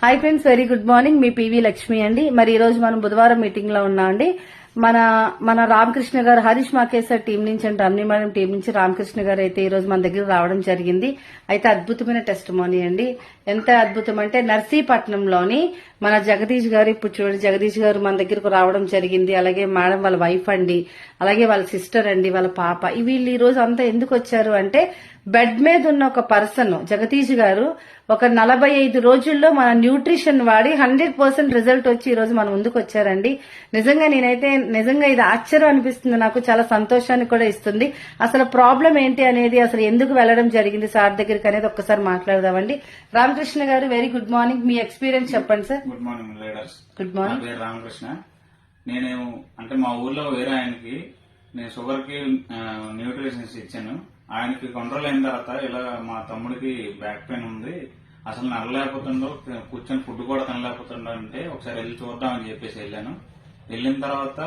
Hi friends, very good morning. మీ PV Lakshmi అండి. మరి ఈ రోజు మనం బుధవారం మీటింగ్ లో ఉన్నాం అండి. మన రామకృష్ణ గారు, హరీష్ మాకేశ్వర్ టీం నుంచి అంటే రమణి మేడం టీం నుంచి రామకృష్ణ గారు అయితే ఈ రోజు మన దగ్గర రావడం జరిగింది. అయితే అద్భుతమైన టెస్టిమోనీ అండి. ఎంత అద్భుతం అంటే నర్సీపట్నంలోని మన జగదీష్ గారు, ఇప్పుడు చూడండి జగదీష్ గారు మన దగ్గరకు రావడం జరిగింది. అలాగే మేడం వాళ్ళ వైఫ్ అండి, అలాగే వాళ్ళ సిస్టర్ అండి, వాళ్ళ పాప. వీళ్ళు ఈ రోజు అంతా ఎందుకు వచ్చారు అంటే బెడ్ మీద ఉన్న ఒక పర్సన్ జగదీష్ గారు ఒక 45 రోజుల్లో మన న్యూట్రిషన్ వాడి 100% రిజల్ట్ వచ్చి ఈ రోజు మన ముందుకు వచ్చారండి. నిజంగా ఇది ఆశ్చర్యం అనిపిస్తుంది. నాకు చాలా సంతోషాన్ని కూడా ఇస్తుంది. అసలు ప్రాబ్లం ఏంటి అనేది, అసలు ఎందుకు వెళ్లడం జరిగింది సార్ దగ్గరికి అనేది ఒక్కసారి మాట్లాడదామండి. రామకృష్ణ గారు, వెరీ గుడ్ మార్నింగ్. మీ ఎక్స్పీరియన్స్ చెప్పండి sir. Good morning leaders. Good morning. Ramakrishna. నేను అంటే మా ఊర్లో వేరే ఆయనకి నేను షుగర్ కి న్యూట్రిషన్స్ ఇచ్చాను. ఆయనకి కంట్రోల్ అయిన తర్వాత ఇలా మా తమ్ముడికి బ్యాక్ పెయిన్ ఉంది, అసలు నడలేకపోతుండో, కూర్చొని ఫుడ్ కూడా తినలేకపోతుండో అంటే ఒకసారి వెళ్ళి చూద్దామని చెప్పేసి వెళ్ళాను. వెళ్ళిన తర్వాత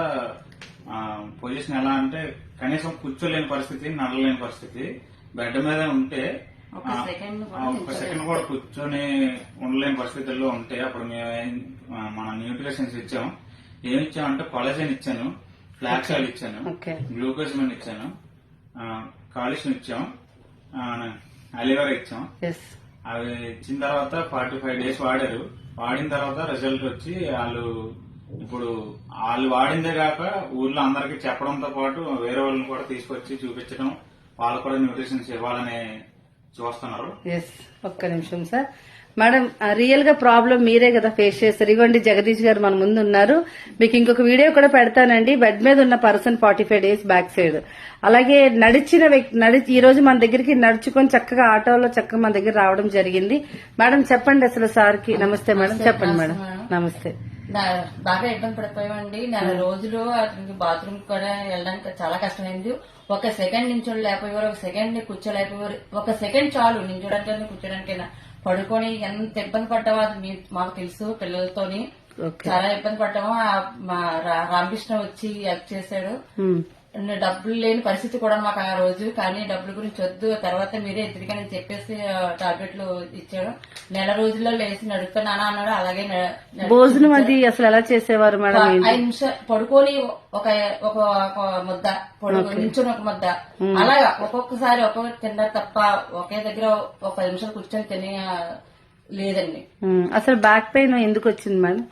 పొజిషన్ ఎలా అంటే కనీసం కూర్చోలేని పరిస్థితి, నడలేని పరిస్థితి. బెడ్ మీద ఉంటే ఒక సెకండ్ కూడా కూర్చొని ఉండలేని పరిస్థితుల్లో ఉంటే అప్పుడు మేము మన న్యూట్రిషన్స్ ఇచ్చాం. ఏమి ఇచ్చామంటే కొలజన్ ఇచ్చాను, ఫ్లాక్స్ ఆయిల్ ఇచ్చాను, గ్లూకోజ్ మెన్ ఇచ్చాను, కాల్షియం ఇచ్చాం, అలివేరా ఇచ్చాం. అవి ఇచ్చిన తర్వాత 45 days వాడారు. వాడిన తర్వాత రిజల్ట్ వచ్చి ఇప్పుడు వాళ్ళు వాడిందే కాక ఊర్లో అందరికి చెప్పడంతో పాటు వేరే వాళ్ళని కూడా తీసుకొచ్చి చూపించడం, వాళ్ళు కూడా న్యూట్రిషన్స్ ఇవ్వాలని చూస్తున్నారు. ఒక్క నిమిషం సార్. మేడం, రియల్ గా ప్రాబ్లం మీరే కదా ఫేస్ చేస్తారు. ఇవ్వండి జగదీష్ గారు మన ముందు ఉన్నారు. మీకు ఇంకొక వీడియో కూడా పెడతానండి. బెడ్ మీద ఉన్న పర్సన్ 45 days బ్యాక్ సైడ్. అలాగే ఈ రోజు మన దగ్గరికి నడుచుకొని చక్కగా ఆటోలో చక్కగా మన దగ్గర రావడం జరిగింది. మేడం చెప్పండి అసలు సార్ కి. నమస్తే మేడం. చెప్పండి మేడం. నమస్తే. బాగా ఇబ్బంది పడిపోయామండి. 4 రోజులు అతనికి బాత్రూమ్ కూడా వెళ్ళడానికి చాలా కష్టమైంది. ఒక సెకండ్ నించోలేకపోయేవారు, ఒక సెకండ్ కూర్చోలేకపోయారు. ఒక సెకండ్ చాలు నించోడానికైనా కూర్చోడానికైనా. పడుకొని ఎంత ఇబ్బంది పడ్డామో అది మాకు తెలుసు. పిల్లలతోని చాలా ఇబ్బంది పడ్డాము. మా రామకృష్ణ వచ్చి హెల్ప్ చేశాడు. డబ్బులు లేని పరిస్థితి కూడా మాకు ఆ రోజు. కానీ డబ్బుల గురించి వద్దు, తర్వాత మీరే ఎదురుగానే చెప్పేసి టాబ్లెట్లు ఇచ్చాడు. 4 రోజుల్లో లేచి నడుపుతున్నానా అన్నాడు. అలాగే భోజనం అది అసలు ఎలా చేసేవారు మేడం? 5 నిమిషాలు పడుకొని ఒక ముద్ద, నించుని ఒక ముద్ద, అలాగా ఒక్కొక్కసారి ఒక్కొక్కటి తిన్నారు తప్ప ఒకే దగ్గర ఒక 10 నిమిషాలు కూర్చొని తినే లేదండి. అసలు బ్యాక్ పెయిన్ ఎందుకు వచ్చింది మేడం?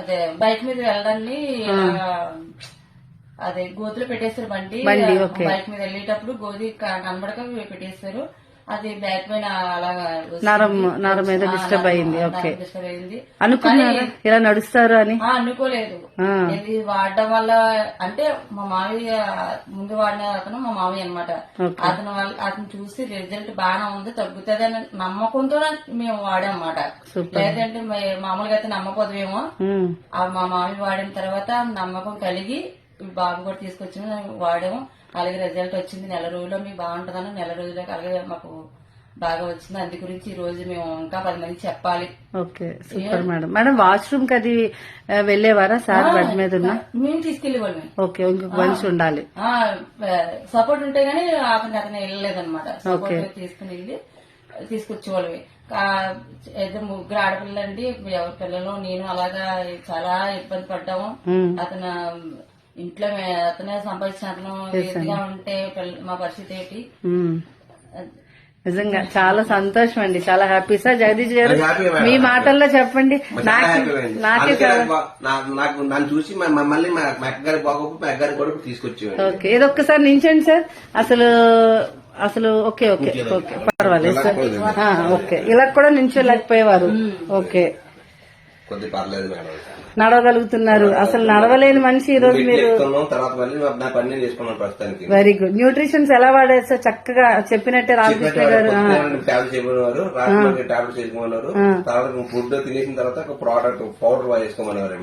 అదే బైక్ మీద వెళ్ళడాన్ని అదే గోతులు పెట్టేస్తారు బండి. బైక్ మీద వెళ్ళేటప్పుడు గోధి కనబడక పెట్టేస్తారు. అది బ్యాక్ పైన అలాగా నరం మీద డిస్టర్బ్ అయింది. అనుకున్నారా ఇలా నడుస్తారు అని? అనుకోలేదు. ఇది వాడడం వల్ల అంటే మా మామయ్య ముందు వాడిన అతను మా మామయ్య అనమాట. అతను చూసి రిజల్ట్ బాగానే ఉంది, తగ్గుతుంది అని నమ్మకంతో మేము వాడామన్నమాట. లేదంటే మామూలుగా అయితే నమ్మకపోదేమో. మా మామయ్య వాడిన తర్వాత నమ్మకం కలిగి బాబు కూడా తీసుకొచ్చిన వాడాము. అలాగే రిజల్ట్ వచ్చింది. 4 రోజుల్లో మీకు బాగుంటుందని 4 రోజులకి అలాగే మాకు బాగా వచ్చింది. అందు గురించి ఈ రోజు మేము ఇంకా 10 మంది చెప్పాలి. Okay, super madam. Madam washroom కి అది వెళ్లేవారా సార్? బెడ్ మీద ఉన్నా మేము తీసుకెళ్లేవాళ్ళం. ఓకే, ఇంకొక మనిషి ఉండాలి. సపోర్ట్ ఉంటే గానీ అతను వెళ్ళలేదన్నమాట. సపోర్ట్ తీసుకుని వెళ్ళి తీసుకొచ్చేవాళ్ళవి. 3 ఆడపిల్లండి, ఎవరి పిల్లలు నేను అలాగా చాలా ఇబ్బంది పడ్డాము. అతను ఇంట్లో అతనే సంపాదించిన అతను ఎదుగా ఉంటే మా పరిస్థితి ఏంటి? నిజంగా చాలా సంతోషం అండి, చాలా హ్యాపీ. సార్ జగదీష్ గారు మీ మాటల్లో చెప్పండి. నాకే నన్ను చూసి మళ్ళీ మా అక్కగారి బాగోపు మా అక్కగారి కూడా తీసుకొచ్చి. ఓకే, ఇది ఒక్కసారి నించండి సార్. అసలు ఓకే ఓకే ఓకే పర్వాలేదు సార్. ఓకే, ఇలా కూడా నించోలేకపోయేవారు. ఓకే, కొద్ది పర్లేదు మేడం, నడవగలుగుతున్నారు. అసలు నడవలేని మనిషి ఈ రోజు మీరు. Very good. న్యూట్రిషన్స్ ఎలా వాడారు సార్? చక్కగా చెప్పినట్టే రామకృష్ణ గారు టాబ్లెట్స్ ఇవ్వమన్నారు, టాబ్లెట్స్ వేసుకోమన్నారు. తర్వాత ఫుడ్ తినేసిన తర్వాత ఒక ప్రోడక్ట్ పౌడర్ వేసుకోమన్నారు.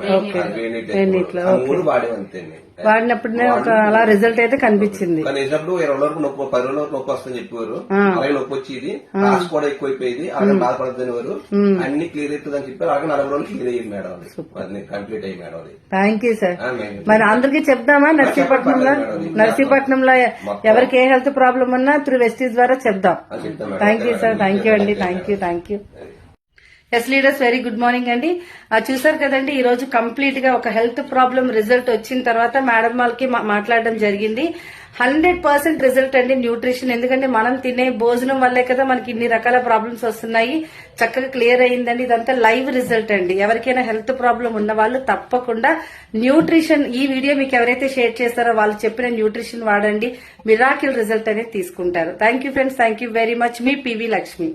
వాడినప్పుడే ఒక అలా రిజల్ట్ అయితే కనిపించింది. వేసినప్పుడు 20 రోజుల వరకు నొప్పి, 10 రోజుల వరకు నొప్పి వస్తుందని చెప్పేవారు. అలాగే నొప్పి వచ్చేది, కాస్ట్ కూడా ఎక్కువైపోయింది. అలాగే బాధపడుతుంది వారు. అన్ని క్లియర్ అవుతుందని చెప్పారు. అలాగే 40 రోజులు క్లియర్ అయ్యింది మేడం. అది కంప్లీట్ అయ్యి మేడం. అది థ్యాంక్ యూ సార్. మరి అందరికీ చెప్దామా? నర్సీపట్నంలో ఎవరికి ఏ హెల్త్ ప్రాబ్లం ఉన్నా త్రూ వెస్టీజ్ ద్వారా చెప్దాం. Thank you sir. Thank you అండి. Thank you. Yes leaders very good morning అండి. చూసారు కదండి, ఈ రోజు కంప్లీట్ గా ఒక హెల్త్ ప్రాబ్లం రిజల్ట్ వచ్చిన తర్వాత మేడం వాళ్ళకి మాట్లాడడం జరిగింది. 100% రిజల్ట్ అండి న్యూట్రిషన్. ఎందుకంటే మనం తినే భోజనం వల్లే కదా మనకి ఇన్ని రకాల ప్రాబ్లమ్స్ వస్తున్నాయి. చక్కగా క్లియర్ అయ్యిందండి. ఇదంతా లైవ్ రిజల్ట్ అండి. ఎవరికైనా హెల్త్ ప్రాబ్లం ఉన్న వాళ్ళు తప్పకుండా న్యూట్రిషన్, ఈ వీడియో మీకు ఎవరైతే షేర్ చేస్తారో వాళ్ళు చెప్పిన న్యూట్రిషన్ వాడండి. మిరాకిల్ రిజల్ట్ అనేది తీసుకుంటారు. Thank you friends, thank you very much. Me PV Lakshmi.